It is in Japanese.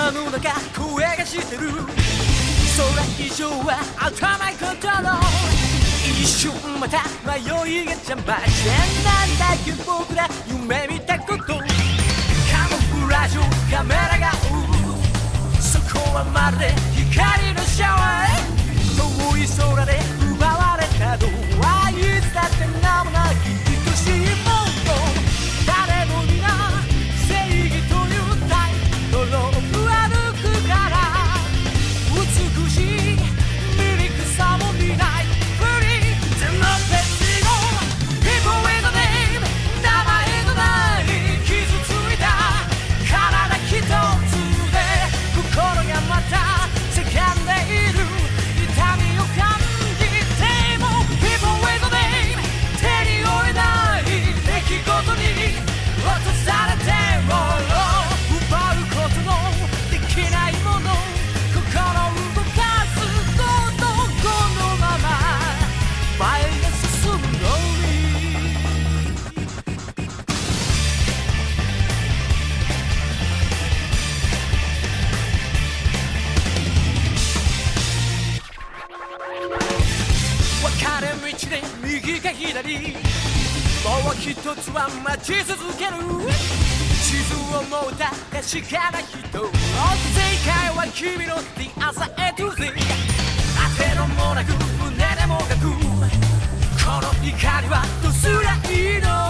頭の中声がしてる。それ以上は頭ことの一瞬また迷いが邪魔してなんだっけ僕ら夢見たことカモフラージュカメラがそこはまるで光のシャワー遠い空で奪われたのはいつだって名もなき愛しいもの誰も皆正義というタイトルを歩くから美しい醜さも見ないふり全の別の People with a name 名前のない傷ついた体一つで心がまた叫んでいる痛みを感じても People with a name 手に負えない出来事に落とされても奪うことのできないもの心動かすことこのまま前が進むのに分かれ道で右か左もう一つは待ち続ける地図を持った確かな人正解は君の The answer A to Z 当てのもなく胸でもがくこの怒りはどうすりゃいいの